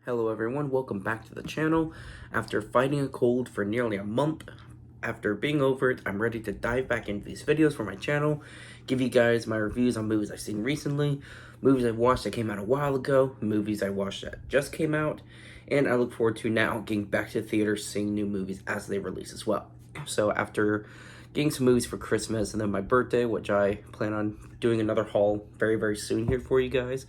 Hello everyone, welcome back to the channel. After fighting a cold for nearly a month, after being over it, I'm ready to dive back into these videos for my channel, give you guys my reviews on movies I've seen recently, movies I've watched that came out a while ago, movies I watched that just came out, and I look forward to now getting back to the theaters, seeing new movies as they release as well. So after getting some movies for Christmas and then my birthday, which I plan on doing another haul very soon here for you guys,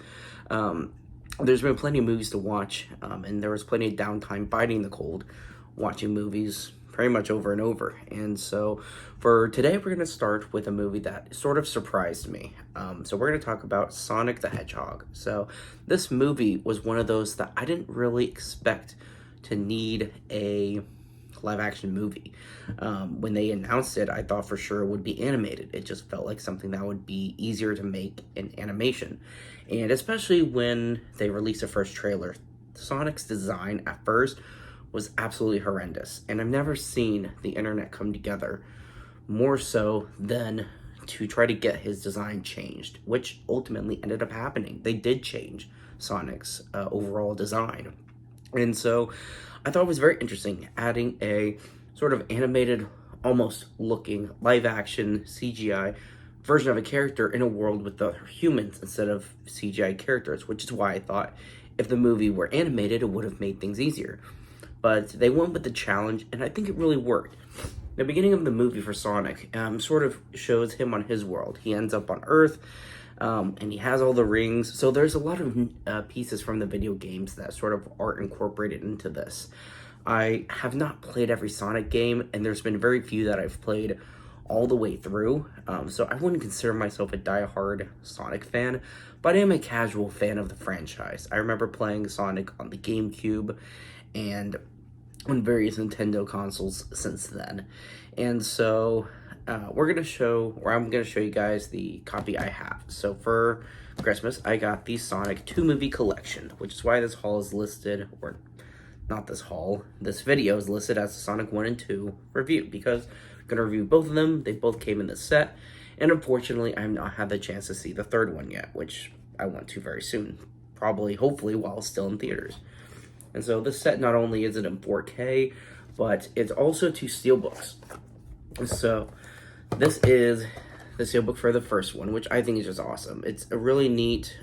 there's been plenty of movies to watch, and there was plenty of downtime fighting the cold, watching movies pretty much over and over. And so for today, we're going to start with a movie that sort of surprised me. So we're going to talk about Sonic the Hedgehog. So this movie was one of those that I didn't really expect to need a live action movie. When they announced it, I thought for sure it would be animated. It just felt like something that would be easier to make in animation. And especially when they released the first trailer, Sonic's design at first was absolutely horrendous. And I've never seen the internet come together more so than to try to get his design changed, which ultimately ended up happening. They did change Sonic's overall design. And so I thought it was very interesting adding a sort of animated, almost looking live action CGI version of a character in a world with the humans instead of CGI characters, which is why I thought if the movie were animated, it would have made things easier. But they went with the challenge, and I think it really worked. The beginning of the movie for Sonic sort of shows him on his world. He ends up on Earth, and he has all the rings. So there's a lot of pieces from the video games that sort of are incorporated into this. I have not played every Sonic game, and there's been very few that I've played all the way through. So I wouldn't consider myself a diehard Sonic fan, but I am a casual fan of the franchise. I remember playing Sonic on the GameCube and on various Nintendo consoles since then. And so I'm going to show you guys the copy I have. So for Christmas, I got the Sonic 2 movie collection, which is why this haul is listed, or not this haul, this video is listed as the Sonic 1 and 2 review, because I'm going to review both of them. They both came in this set, and unfortunately, I have not had the chance to see the third one yet, which I want to very soon, probably, hopefully, while it's still in theaters. And so this set, not only is it in 4K, but it's also 2 steelbooks. So this is the steelbook for the first one, which I think is just awesome. It's a really neat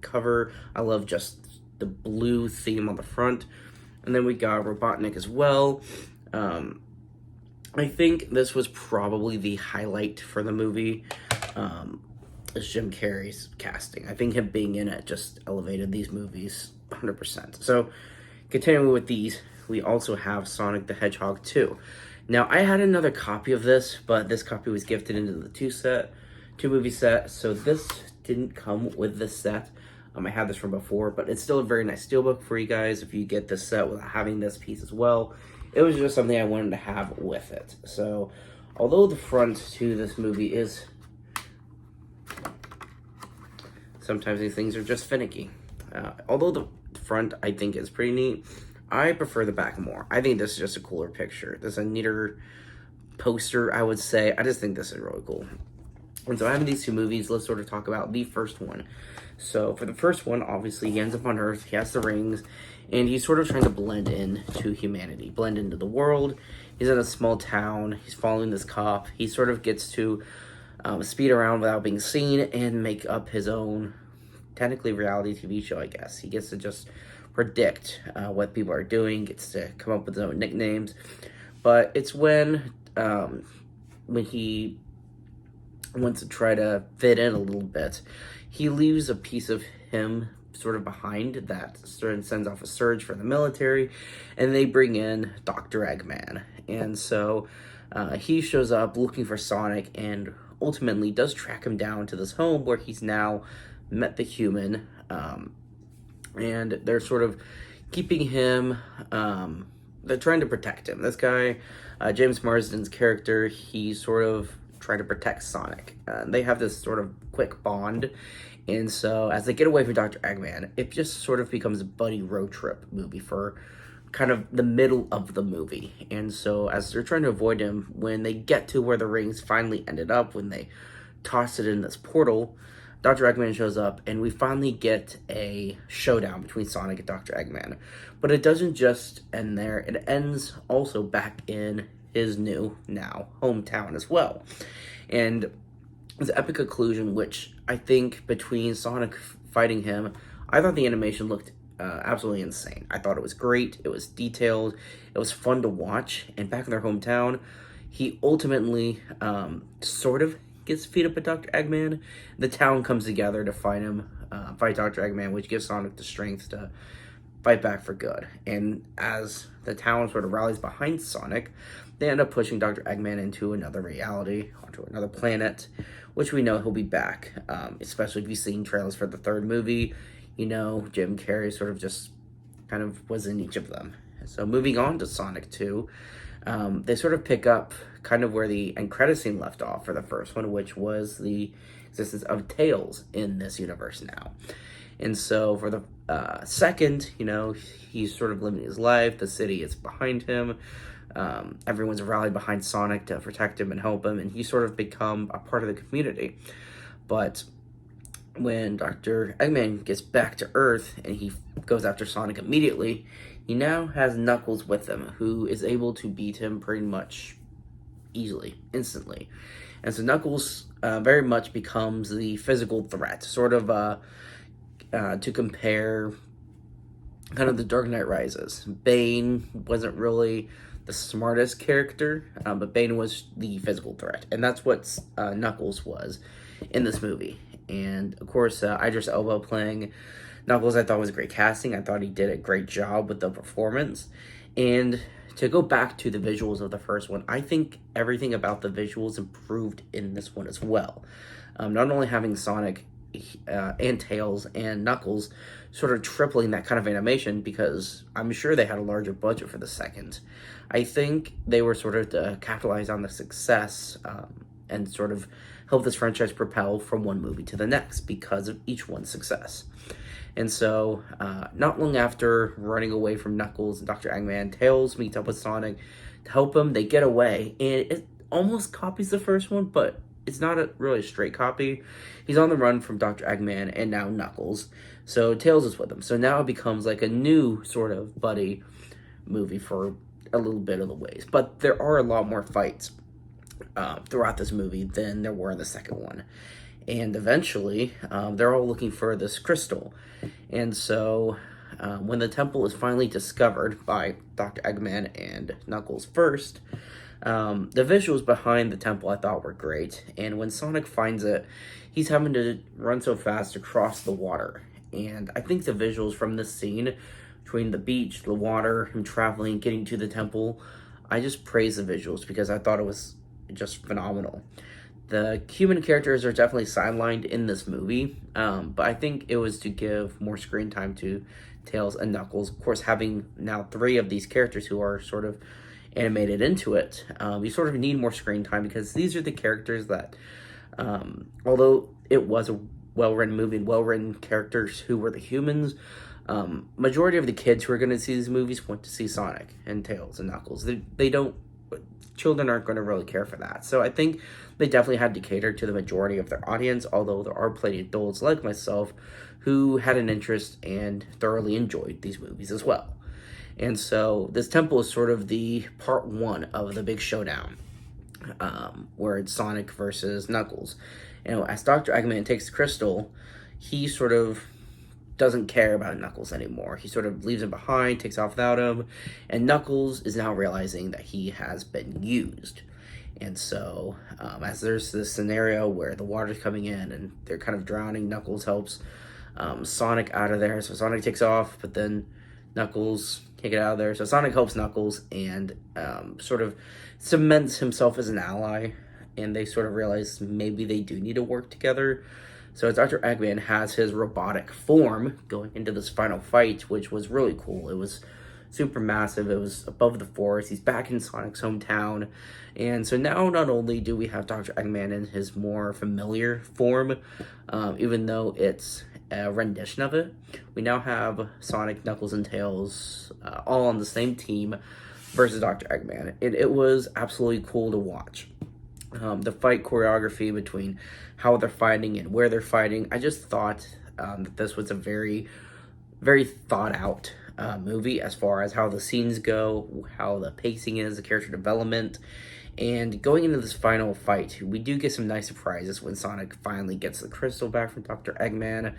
cover. I love just the blue theme on the front. And then we got Robotnik as well. I think this was probably the highlight for the movie. Is Jim Carrey's casting. I think him being in it just elevated these movies 100%. So continuing with these, we also have Sonic the Hedgehog 2. Now, I had another copy of this, but this copy was gifted into the two movie set, so this didn't come with this set. I had this from before, but it's still a very nice steelbook for you guys if you get this set without having this piece as well. It was just something I wanted to have with it. So, although the front to this movie is... Sometimes these things are just finicky. Although the front, I think, is pretty neat, I prefer the back more. I think this is just a cooler picture. This is a neater poster, I would say. I just think this is really cool. And so having these two movies, let's sort of talk about the first one. So for the first one, obviously, he ends up on Earth, he has the rings, and he's sort of trying to blend in to humanity, blend into the world. He's in a small town, he's following this cop. He sort of gets to speed around without being seen and make up his own, technically, reality TV show, I guess. He gets to just predict what people are doing, gets to come up with his own nicknames. But it's when he wants to try to fit in a little bit, he leaves a piece of him sort of behind that sends off a surge for the military, and they bring in Dr. Eggman. And so he shows up looking for Sonic and ultimately does track him down to this home where he's now met the human, and they're sort of keeping him, they're trying to protect him. This guy, James Marsden's character, he's sort of trying to protect Sonic. They have this sort of quick bond, and so as they get away from Dr. Eggman, it just sort of becomes a buddy road trip movie for kind of the middle of the movie. And so as they're trying to avoid him, when they get to where the rings finally ended up, when they toss it in this portal, Dr. Eggman shows up, and we finally get a showdown between Sonic and Dr. Eggman. But it doesn't just end there, it ends also back in his new, now, hometown as well. And it's an epic conclusion, which I think between Sonic fighting him, I thought the animation looked absolutely insane. I thought it was great, it was detailed, it was fun to watch, and back in their hometown, he ultimately sort of gets beat up by Dr. Eggman. The town comes together to fight him, fight Dr. Eggman, which gives Sonic the strength to fight back for good. And as the town sort of rallies behind Sonic, they end up pushing Dr. Eggman into another reality, onto another planet, which we know he'll be back. Especially if you've seen trailers for the third movie, you know Jim Carrey sort of just kind of was in each of them. So moving on to Sonic 2, they sort of pick up kind of where the end credit scene left off for the first one, which was the existence of Tails in this universe now. And so for the second, you know, he's sort of living his life. The city is behind him. Everyone's rallied behind Sonic to protect him and help him, and he's sort of become a part of the community. But when Dr. Eggman gets back to Earth and he goes after Sonic immediately, he now has Knuckles with him, who is able to beat him pretty much easily, instantly. And so Knuckles very much becomes the physical threat, sort of to compare kind of the Dark Knight Rises. Bane wasn't really the smartest character, but Bane was the physical threat. And that's what Knuckles was in this movie. And of course, Idris Elba playing Knuckles, I thought was great casting. I thought he did a great job with the performance. And to go back to the visuals of the first one, I think everything about the visuals improved in this one as well. Not only having Sonic and Tails and Knuckles sort of tripling that kind of animation, because I'm sure they had a larger budget for the second. I think they were sort of to capitalize on the success and sort of help this franchise propel from one movie to the next because of each one's success. And so, not long after running away from Knuckles and Dr. Eggman, Tails meets up with Sonic to help him. They get away, and it almost copies the first one, but it's not really a straight copy. He's on the run from Dr. Eggman and now Knuckles. So Tails is with him. So now it becomes like a new sort of buddy movie for a little bit of the ways. But there are a lot more fights throughout this movie than there were in the second one. And eventually, they're all looking for this crystal. And so, when the temple is finally discovered by Dr. Eggman and Knuckles first, the visuals behind the temple I thought were great. And when Sonic finds it, he's having to run so fast across the water. And I think the visuals from this scene, between the beach, the water, him traveling, getting to the temple, I just praise the visuals because I thought it was just phenomenal. The human characters are definitely sidelined in this movie, but I think it was to give more screen time to Tails and Knuckles. Of course, having now 3 of these characters who are sort of animated into it, you sort of need more screen time because these are the characters that, although it was a well-written movie and well-written characters who were the humans, majority of the kids who are going to see these movies want to see Sonic and Tails and Knuckles. They don't. Children aren't going to really care for that. So I think they definitely had to cater to the majority of their audience, although there are plenty of adults like myself who had an interest and thoroughly enjoyed these movies as well. And so this temple is sort of the part 1 of the big showdown, where it's Sonic versus Knuckles. And as Dr. Eggman takes the crystal, he sort of doesn't care about Knuckles anymore. He sort of leaves him behind, takes off without him, and Knuckles is now realizing that he has been used. And so, as there's this scenario where the water's coming in and they're kind of drowning, Knuckles helps Sonic out of there. So Sonic takes off, but then Knuckles can't get out of there. So Sonic helps Knuckles and sort of cements himself as an ally, and they sort of realize maybe they do need to work together. So Dr. Eggman has his robotic form going into this final fight, which was really cool. It was super massive. It was above the forest. He's back in Sonic's hometown. And so now not only do we have Dr. Eggman in his more familiar form, even though it's a rendition of it, we now have Sonic, Knuckles, and Tails all on the same team versus Dr. Eggman. And it was absolutely cool to watch. The fight choreography between how they're fighting and where they're fighting. I just thought that this was a very, very thought out movie as far as how the scenes go, how the pacing is, the character development. And going into this final fight, we do get some nice surprises when Sonic finally gets the crystal back from Dr. Eggman.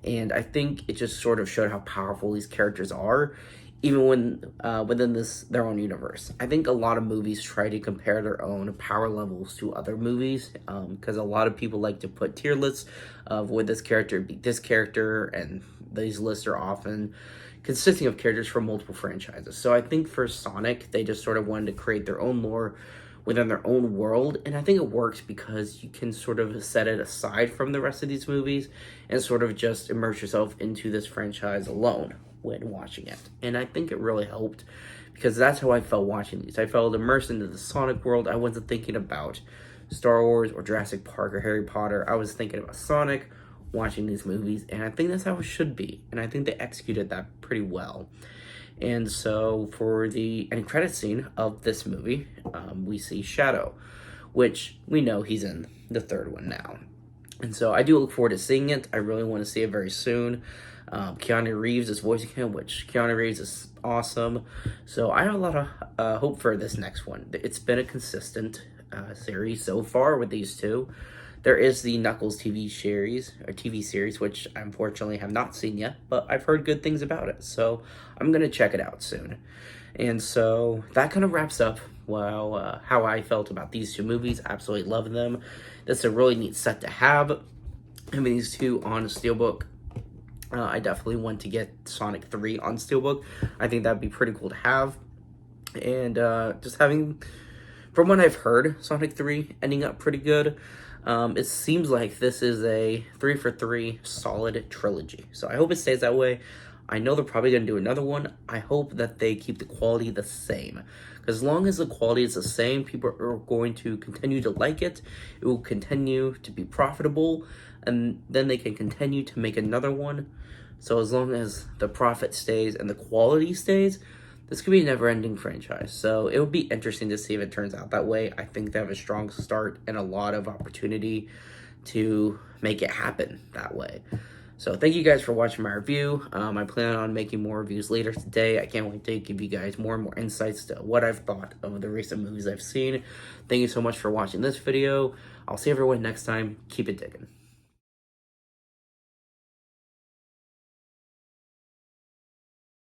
And I think it just sort of showed how powerful these characters are, even when within their own universe. I think a lot of movies try to compare their own power levels to other movies, because a lot of people like to put tier lists of would this character beat this character, and these lists are often consisting of characters from multiple franchises. So I think for Sonic, they just sort of wanted to create their own lore within their own world, and I think it works because you can sort of set it aside from the rest of these movies and sort of just immerse yourself into this franchise alone when watching it. And I think it really helped because that's how I felt watching these. I felt immersed into the Sonic world. I wasn't thinking about Star Wars or Jurassic Park or Harry Potter. I was thinking about Sonic watching these movies, and I think that's how it should be, and I think they executed that pretty well. And so for the end credit scene of this movie, we see Shadow, which we know he's in the third one now. And so I do look forward to seeing it. I really want to see it very soon. Keanu Reeves is voicing him, which Keanu Reeves is awesome. So I have a lot of hope for this next one. It's been a consistent series so far with these two. There is the Knuckles TV series, which I unfortunately have not seen yet, but I've heard good things about it, so I'm going to check it out soon. And so that kind of wraps up how I felt about these two movies. Absolutely love them. That's a really neat set to have. Having these two on Steelbook. I definitely want to get Sonic 3 on Steelbook. I think that'd be pretty cool to have. And just having, from what I've heard, Sonic 3 ending up pretty good. It seems like this is a 3 for 3 solid trilogy. So I hope it stays that way. I know they're probably going to do another one. I hope that they keep the quality the same. Because as long as the quality is the same, people are going to continue to like it. It will continue to be profitable. And then they can continue to make another one. So as long as the profit stays and the quality stays, this could be a never-ending franchise. So it would be interesting to see if it turns out that way. I think they have a strong start and a lot of opportunity to make it happen that way. So thank you guys for watching my review. I plan on making more reviews later today. I can't wait to give you guys more and more insights to what I've thought of the recent movies I've seen. Thank you so much for watching this video. I'll see everyone next time. Keep it digging.